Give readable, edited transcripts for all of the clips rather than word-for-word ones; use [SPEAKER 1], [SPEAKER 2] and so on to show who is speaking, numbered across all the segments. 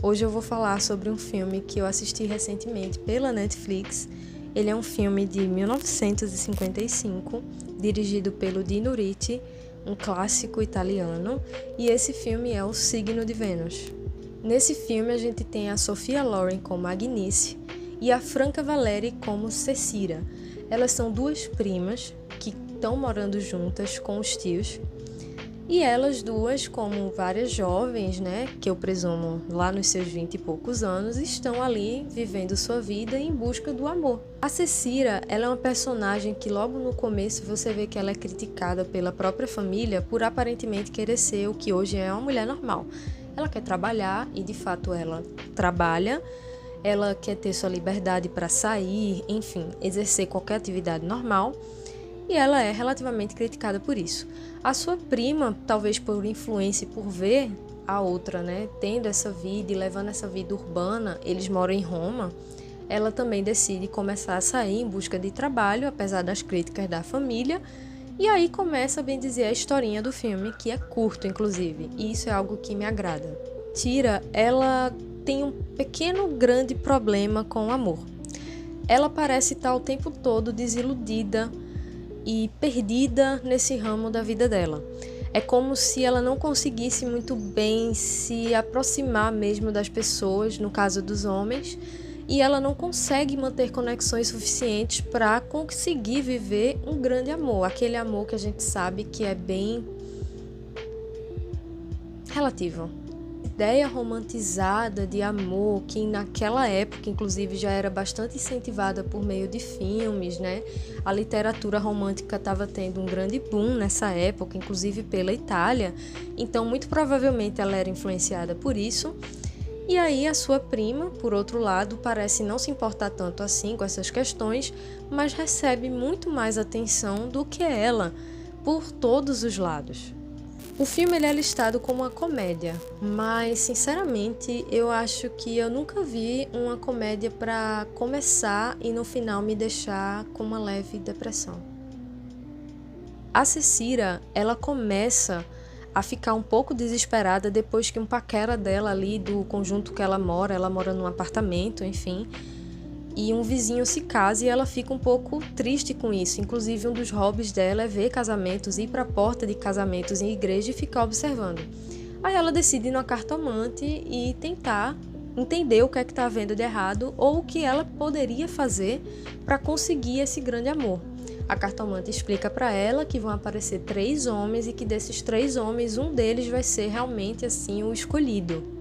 [SPEAKER 1] Hoje eu vou falar sobre um filme que eu assisti recentemente pela Netflix. Ele é um filme de 1955, dirigido pelo Dino Risi, um clássico italiano, e esse filme é O Signo de Vênus. Nesse filme a gente tem a Sophia Loren como Agnieszka e a Franca Valeri como Cecira. Elas são duas primas que estão morando juntas com os tios. E elas duas, como várias jovens, que eu presumo lá nos seus 20 e poucos anos, estão ali vivendo sua vida em busca do amor. A Cecira, ela é uma personagem que logo no começo você vê que ela é criticada pela própria família por aparentemente querer ser o que hoje é uma mulher normal. Ela quer trabalhar e de fato ela trabalha, ela quer ter sua liberdade para sair, enfim, exercer qualquer atividade normal. E ela é relativamente criticada por isso. A sua prima, talvez por influência e por ver a outra, tendo essa vida e levando essa vida urbana, eles moram em Roma, ela também decide começar a sair em busca de trabalho, apesar das críticas da família, e aí começa, bem dizer, a historinha do filme, que é curto, inclusive, e isso é algo que me agrada. Tira, ela tem um pequeno, grande problema com o amor. Ela parece estar o tempo todo desiludida e perdida nesse ramo da vida dela. É como se ela não conseguisse muito bem se aproximar mesmo das pessoas, no caso dos homens, e ela não consegue manter conexões suficientes para conseguir viver um grande amor, aquele amor que a gente sabe que é bem relativo. Ideia romantizada de amor que naquela época inclusive já era bastante incentivada por meio de filmes, A literatura romântica estava tendo um grande boom nessa época, inclusive pela Itália, então muito provavelmente ela era influenciada por isso. E aí a sua prima, por outro lado, parece não se importar tanto assim com essas questões, mas recebe muito mais atenção do que ela, por todos os lados. O filme ele é listado como uma comédia, mas sinceramente eu acho que eu nunca vi uma comédia para começar e no final me deixar com uma leve depressão. A Cecira, ela começa a ficar um pouco desesperada depois que um paquera dela ali do conjunto que ela mora num apartamento, enfim, e um vizinho se casa e ela fica um pouco triste com isso. Inclusive, um dos hobbies dela é ver casamentos, ir para a porta de casamentos em igreja e ficar observando. Aí ela decide ir numa cartomante e tentar entender o que é que está havendo de errado ou o que ela poderia fazer para conseguir esse grande amor. A cartomante explica para ela que vão aparecer 3 homens e que desses 3 homens, um deles vai ser realmente assim o escolhido.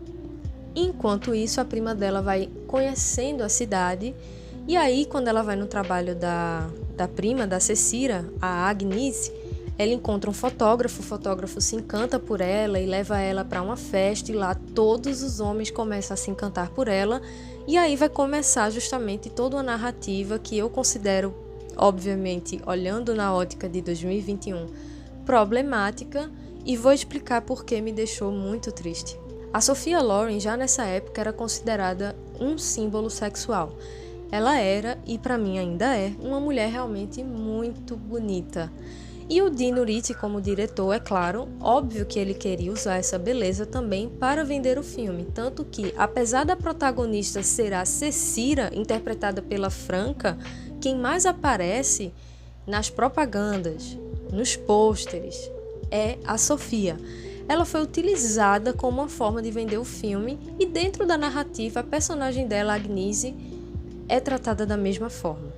[SPEAKER 1] Enquanto isso, a prima dela vai conhecendo a cidade e aí, quando ela vai no trabalho da prima, da Cecira, a Agnes, ela encontra um fotógrafo, o fotógrafo se encanta por ela e leva ela para uma festa e lá todos os homens começam a se encantar por ela e aí vai começar justamente toda uma narrativa que eu considero, obviamente, olhando na ótica de 2021, problemática e vou explicar por que me deixou muito triste. A Sophia Loren, já nessa época, era considerada um símbolo sexual. Ela era, e para mim ainda é, uma mulher realmente muito bonita. E o Dino Risi, como diretor, é claro, óbvio que ele queria usar essa beleza também para vender o filme. Tanto que, apesar da protagonista ser a Cecira, interpretada pela Franca, quem mais aparece nas propagandas, nos pôsteres, é a Sophia. Ela foi utilizada como uma forma de vender o filme e dentro da narrativa a personagem dela, Agnes, é tratada da mesma forma.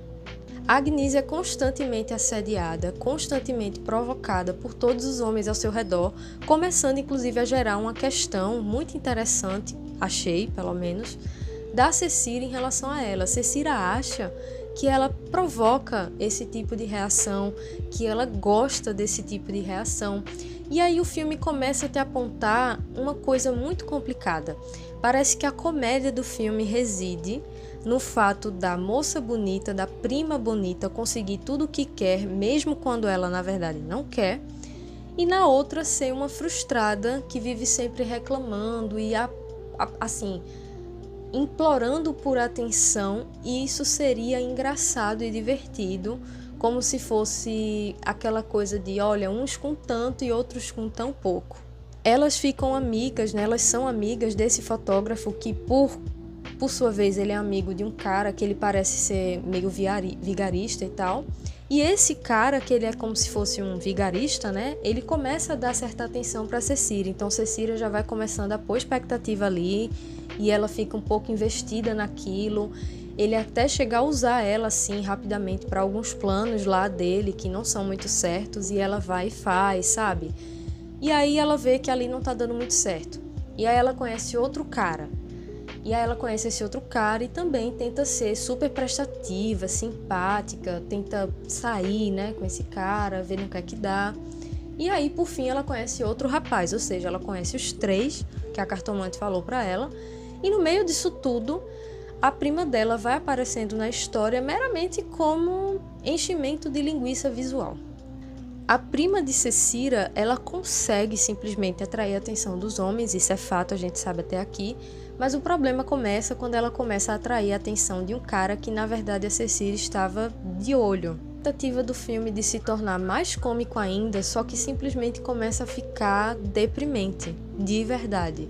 [SPEAKER 1] A Agnes é constantemente assediada, constantemente provocada por todos os homens ao seu redor, começando inclusive a gerar uma questão muito interessante, achei pelo menos, da Cecira em relação a ela. Cecira acha que ela provoca esse tipo de reação, que ela gosta desse tipo de reação. E aí o filme começa a te apontar uma coisa muito complicada. Parece que a comédia do filme reside no fato da moça bonita, da prima bonita, conseguir tudo o que quer, mesmo quando ela, na verdade, não quer. E na outra ser uma frustrada que vive sempre reclamando e, assim, implorando por atenção. E isso seria engraçado e divertido, como se fosse aquela coisa de, olha, uns com tanto e outros com tão pouco. elas ficam amigas, né? Elas são amigas desse fotógrafo que, por sua vez, ele é amigo de um cara que ele parece ser meio vigarista e tal. E esse cara, que ele é como se fosse um vigarista, né? Ele começa a dar certa atenção para Cecília. Então, Cecília já vai começando a pôr expectativa ali e ela fica um pouco investida naquilo. Ele até chega a usar ela, assim, rapidamente para alguns planos lá dele que não são muito certos e ela vai e faz, sabe? E aí ela vê que ali não tá dando muito certo. E aí ela conhece outro cara. E aí ela conhece esse outro cara e também tenta ser super prestativa, simpática, tenta sair, né, com esse cara, ver no que é que dá. E aí, por fim, ela conhece outro rapaz, ou seja, ela conhece os 3 que a cartomante falou pra ela. E no meio disso tudo, a prima dela vai aparecendo na história meramente como enchimento de linguiça visual. A prima de Cecília, ela consegue simplesmente atrair a atenção dos homens, isso é fato, a gente sabe até aqui, mas o problema começa quando ela começa a atrair a atenção de um cara que, na verdade, a Cecília estava de olho. A tentativa do filme de se tornar mais cômico ainda, só que simplesmente começa a ficar deprimente, de verdade.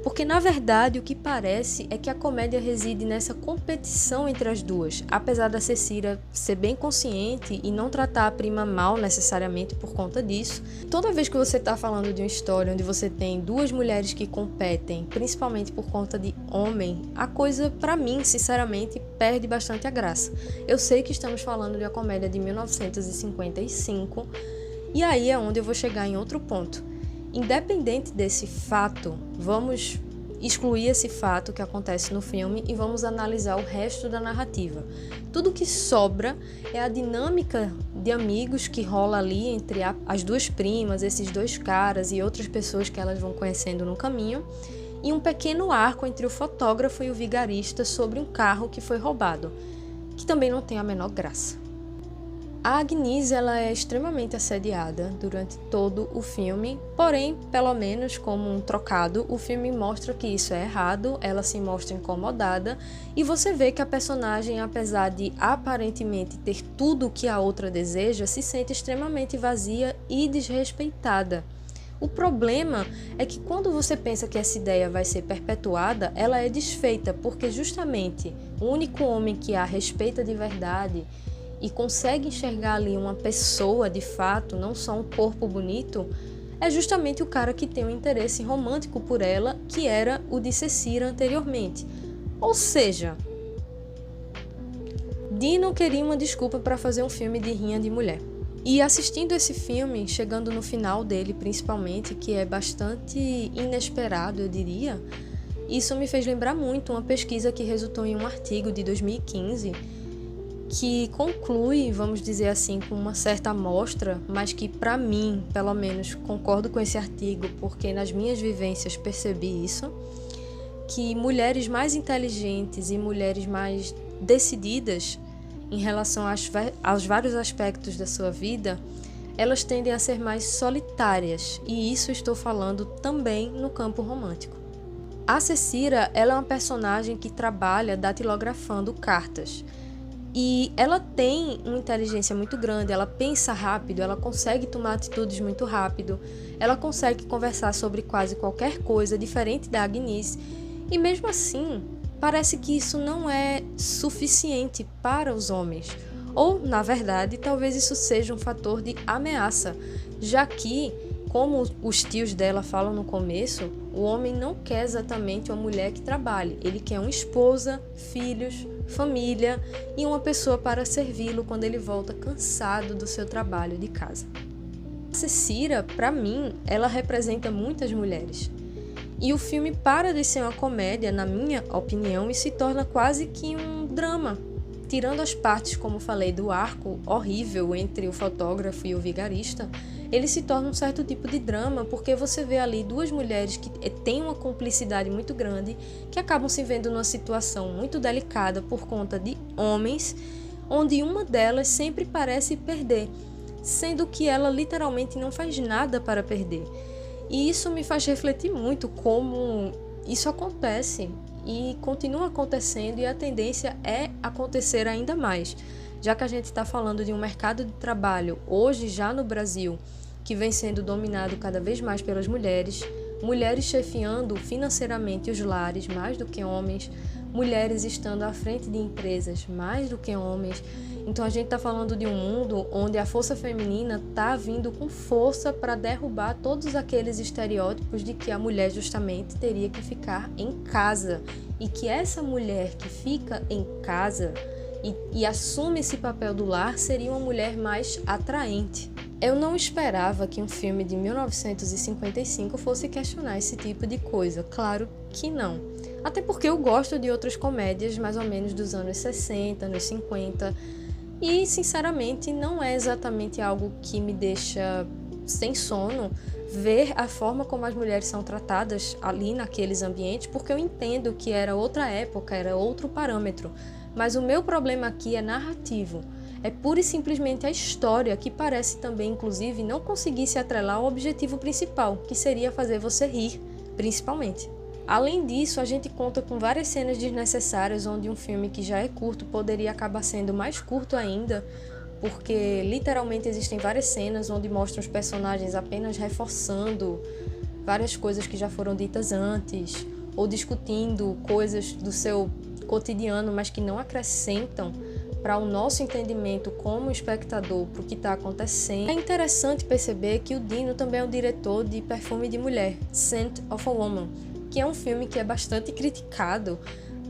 [SPEAKER 1] Porque, na verdade, o que parece é que a comédia reside nessa competição entre as duas. Apesar da Cecília ser bem consciente e não tratar a prima mal necessariamente por conta disso, toda vez que você está falando de uma história onde você tem 2 mulheres que competem, principalmente por conta de homem, a coisa, pra mim, sinceramente, perde bastante a graça. Eu sei que estamos falando de uma comédia de 1955, e aí é onde eu vou chegar em outro ponto. Independente desse fato, vamos excluir esse fato que acontece no filme e vamos analisar o resto da narrativa. Tudo que sobra é a dinâmica de amigos que rola ali entre as 2 primas, esses 2 caras e outras pessoas que elas vão conhecendo no caminho, e um pequeno arco entre o fotógrafo e o vigarista sobre um carro que foi roubado, que também não tem a menor graça. A Agnes, ela é extremamente assediada durante todo o filme, porém, pelo menos como um trocado, o filme mostra que isso é errado, ela se mostra incomodada e você vê que a personagem, apesar de aparentemente ter tudo o que a outra deseja, se sente extremamente vazia e desrespeitada. O problema é que quando você pensa que essa ideia vai ser perpetuada, ela é desfeita, porque justamente o único homem que a respeita de verdade e consegue enxergar ali uma pessoa de fato, não só um corpo bonito, é justamente o cara que tem um interesse romântico por ela, que era o de Cecília anteriormente. Ou seja, Dino queria uma desculpa para fazer um filme de rinha de mulher. E assistindo esse filme, chegando no final dele principalmente, que é bastante inesperado, eu diria, isso me fez lembrar muito uma pesquisa que resultou em um artigo de 2015, que conclui, vamos dizer assim, com uma certa amostra, mas que para mim, pelo menos, concordo com esse artigo, porque nas minhas vivências percebi isso, que mulheres mais inteligentes e mulheres mais decididas em relação aos vários aspectos da sua vida, elas tendem a ser mais solitárias, e isso estou falando também no campo romântico. A Cecília, ela é uma personagem que trabalha datilografando cartas, e ela tem uma inteligência muito grande, ela pensa rápido, ela consegue tomar atitudes muito rápido, ela consegue conversar sobre quase qualquer coisa, diferente da Agnes, e mesmo assim, parece que isso não é suficiente para os homens. Ou, na verdade, talvez isso seja um fator de ameaça, já que, como os tios dela falam no começo, o homem não quer exatamente uma mulher que trabalhe, ele quer uma esposa, filhos, família e uma pessoa para servi-lo quando ele volta cansado do seu trabalho de casa. A Cecília, para mim, ela representa muitas mulheres. E o filme para de ser uma comédia, na minha opinião, e se torna quase que um drama. Tirando as partes, como falei, do arco horrível entre o fotógrafo e o vigarista, ele se torna um certo tipo de drama, porque você vê ali 2 mulheres que têm uma cumplicidade muito grande, que acabam se vendo numa situação muito delicada por conta de homens, onde uma delas sempre parece perder, sendo que ela literalmente não faz nada para perder. E isso me faz refletir muito como isso acontece e continua acontecendo, e a tendência é acontecer ainda mais, já que a gente está falando de um mercado de trabalho hoje já no Brasil que vem sendo dominado cada vez mais pelas mulheres, mulheres chefiando financeiramente os lares mais do que homens, mulheres estando à frente de empresas mais do que homens. Então a gente está falando de um mundo onde a força feminina está vindo com força para derrubar todos aqueles estereótipos de que a mulher justamente teria que ficar em casa, e que essa mulher que fica em casa e assume esse papel do lar seria uma mulher mais atraente. Eu não esperava que um filme de 1955 fosse questionar esse tipo de coisa, claro que não. Até porque eu gosto de outras comédias mais ou menos dos anos 60, anos 50, e sinceramente não é exatamente algo que me deixa sem sono ver a forma como as mulheres são tratadas ali naqueles ambientes, porque eu entendo que era outra época, era outro parâmetro. Mas o meu problema aqui é narrativo. É pura e simplesmente a história que parece também, inclusive, não conseguir se atrelar ao objetivo principal, que seria fazer você rir, principalmente. Além disso, a gente conta com várias cenas desnecessárias onde um filme que já é curto poderia acabar sendo mais curto ainda, porque literalmente existem várias cenas onde mostram os personagens apenas reforçando várias coisas que já foram ditas antes, ou discutindo coisas do seu cotidiano, mas que não acrescentam para o nosso entendimento como espectador para o que está acontecendo. É interessante perceber que o Dino também é o diretor de Perfume de Mulher, Scent of a Woman, que é um filme que é bastante criticado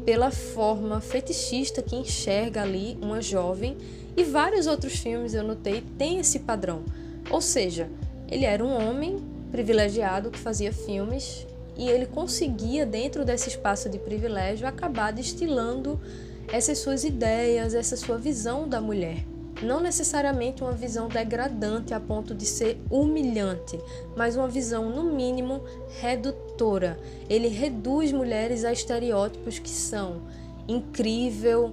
[SPEAKER 1] pela forma fetichista que enxerga ali uma jovem, e vários outros filmes, eu notei, têm esse padrão. Ou seja, ele era um homem privilegiado que fazia filmes e ele conseguia, dentro desse espaço de privilégio, acabar destilando essas suas ideias, essa sua visão da mulher. Não necessariamente uma visão degradante a ponto de ser humilhante, mas uma visão, no mínimo, redutora. Ele reduz mulheres a estereótipos que são incrível,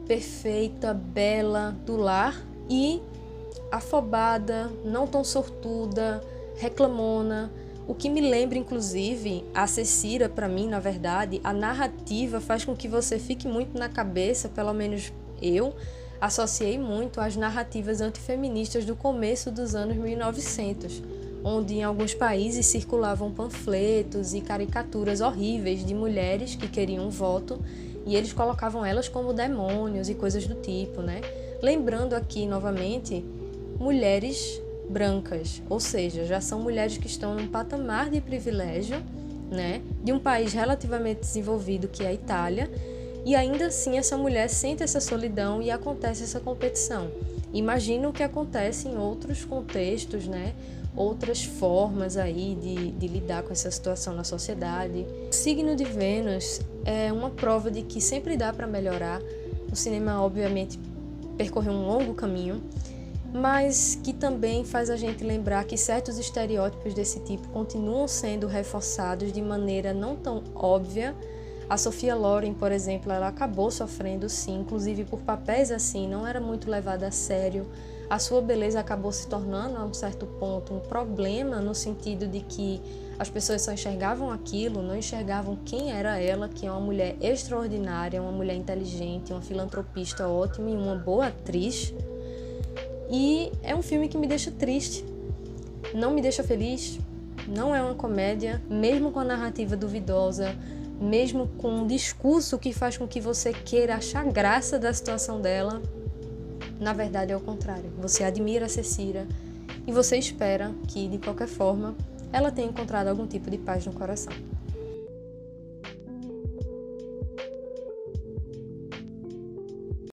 [SPEAKER 1] perfeita, bela, do lar, e afobada, não tão sortuda, reclamona. O que me lembra, inclusive, a Cecília, para mim, na verdade, a narrativa faz com que você fique muito na cabeça, pelo menos eu associei muito às narrativas antifeministas do começo dos anos 1900, onde em alguns países circulavam panfletos e caricaturas horríveis de mulheres que queriam voto, e eles colocavam elas como demônios e coisas do tipo, né? Lembrando aqui, novamente, mulheres brancas, ou seja, já são mulheres que estão num patamar de privilégio, né, de um país relativamente desenvolvido que é a Itália, e ainda assim essa mulher sente essa solidão e acontece essa competição. Imagina o que acontece em outros contextos, né, outras formas aí de lidar com essa situação na sociedade. O signo de Vênus é uma prova de que sempre dá para melhorar. O cinema, obviamente, percorreu um longo caminho, mas que também faz a gente lembrar que certos estereótipos desse tipo continuam sendo reforçados de maneira não tão óbvia. A Sophia Loren, por exemplo, ela acabou sofrendo sim, inclusive por papéis assim, não era muito levada a sério. A sua beleza acabou se tornando, a um certo ponto, um problema, no sentido de que as pessoas só enxergavam aquilo, não enxergavam quem era ela, que é uma mulher extraordinária, uma mulher inteligente, uma filantropista ótima e uma boa atriz. E é um filme que me deixa triste, não me deixa feliz, não é uma comédia, mesmo com a narrativa duvidosa, mesmo com um discurso que faz com que você queira achar graça da situação dela. Na verdade é o contrário, você admira a Cecília e você espera que, de qualquer forma, ela tenha encontrado algum tipo de paz no coração.